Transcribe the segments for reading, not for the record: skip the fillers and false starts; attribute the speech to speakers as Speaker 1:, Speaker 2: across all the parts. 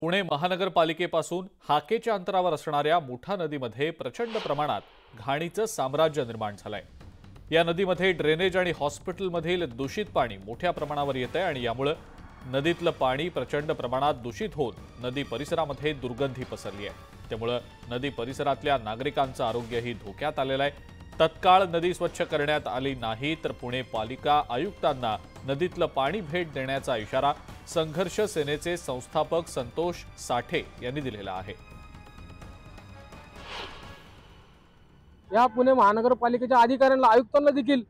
Speaker 1: पुणे महानगरपालिकेपासून हाकेच्या अंतरावर असणाऱ्या मुठा नदीमध्ये प्रचंड प्रमाणात घाणीचं साम्राज्य निर्माण झालंय। या नदीमध्ये ड्रेनेज आणि हॉस्पिटलमधील दूषित पाणी मोठ्या प्रमाणावर येतंय आणि यामुळे नदीतलं पाणी प्रचंड प्रमाणात दूषित होऊन नदी परिसरामध्ये दुर्गंधी पसरली आहे। त्यामुळे नदी परिसरातल्या नागरिकांचं आरोग्यही धोक्यात आलेलं आहे। तत्काळ नदी स्वच्छ करण्यात आली नाही तर पुणे पालिका आयुक्तांना नदीतलं पाणी भेट देण्याचा इशारा संघर्ष सेनेचे संस्थापक संतोष साठे यांनी दिलेला आहे।
Speaker 2: या पुणे महानगरपालिकेच्या अधिकाऱ्यांना आयुक्तांना देखील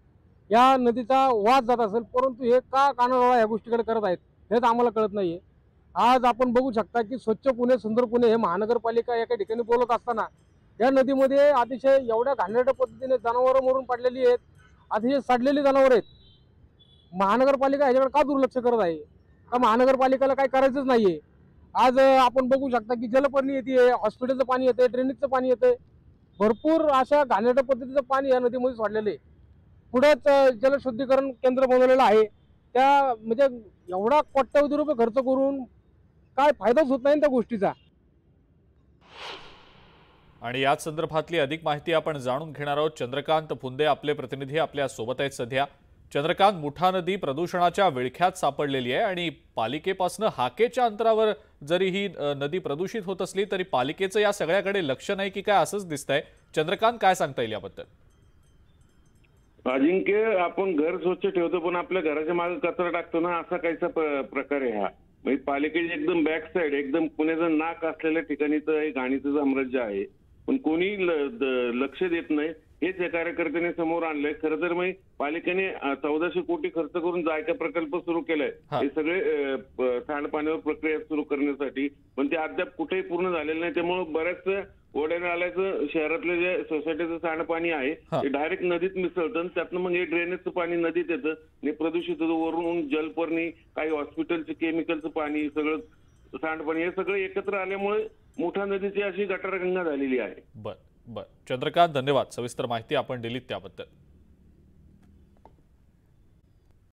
Speaker 2: या नदीचा वाद जात असेल, परंतु हे का कानाडोळा या गोष्टीकडे करत आहेत हेच आम्हाला कळत नाहीये। आज आपण बघू शकता की स्वच्छ पुणे सुंदर पुणे हे महानगरपालिका एका ठिकाणी बोलत असताना या नदीमध्ये अतिशय एवढ्या घाणेरड्या पद्धतीने जनावरं मरून पडलेली आहेत, अतिशय सडलेली जनावर आहेत। महानगरपालिका ह्याच्याकडे का दुर्लक्ष करत आहे? का महानगरपालिकेला काय करायचंच नाहीये? आज आपण बघू शकता की जलपर्णी येते, हॉस्पिटलचं पाणी येते, ड्रेनेजचं पाणी येते, भरपूर अशा घाणेरड्या पद्धतीचं पाणी या नदीमध्ये सोडलेलं आहे। पुढेच जलशुद्धीकरण केंद्र बनवलेलं आहे, त्या म्हणजे एवढा कोट्यवधी रुपये खर्च करून काय फायदाच होत नाही त्या गोष्टीचा।
Speaker 1: आणि याच संदर्भातली अधिक माहिती आपण जाणून घेणार आहोत। चंद्रकांत फुंदे आपले प्रतिनिधी आपल्या सोबत आहेत सध्या। चंद्रकांत, मुठा नदी प्रदूषणाच्या विळख्यात सापडलेली आहे आणि पालिकेपासून हाकेच्या अंतरावर जरी ही नदी प्रदूषित होत असली तरी पालिकेचं या सगळ्याकडे लक्ष नाही की काय असंच दिसतंय। चंद्रकांत, काय सांगता येईल याबद्दल?
Speaker 3: अजिंक्य, आपण घर स्वच्छ ठेवतो पण आपल्या घराच्या मागे कचरा टाकतो ना, असा काहीसा प्रकार आहे हा। म्हणजे पालिकेची एकदम बॅक साइड, एकदम पुण्याचं नाक असलेल्या ठिकाणीचं हे घाणीचं साम्राज्य आहे, पण कोणी लक्ष देत नाही। हेच या कार्यकर्त्यांनी समोर आणलंय। खरं तर मग पालिकेने 1400 कोटी खर्च करून जायका प्रकल्प सुरू केलाय हे सगळे सांडपाण्यावर प्रक्रिया सुरू करण्यासाठी, पण ते अद्याप कुठेही पूर्ण झालेलं नाही। त्यामुळे बऱ्याच ओढ्या नाल्याचं शहरातलं जे सोसायटीचं सांडपाणी आहे ते डायरेक्ट नदीत मिसळतं आणि त्यातनं मग हे ड्रेनेजचं पाणी नदीत येतं आणि प्रदूषित होतं। वरून जलपर्णी, काही हॉस्पिटलचं केमिकलचं पाणी, सगळं सांडपाणी हे सगळं एकत्र आल्यामुळे मुठा नदीची अशी गटारगंगा झालेली आहे।
Speaker 1: बर चंद्रकांत, धन्यवाद सविस्तर माहिती आपण दिलीत त्याबद्दल।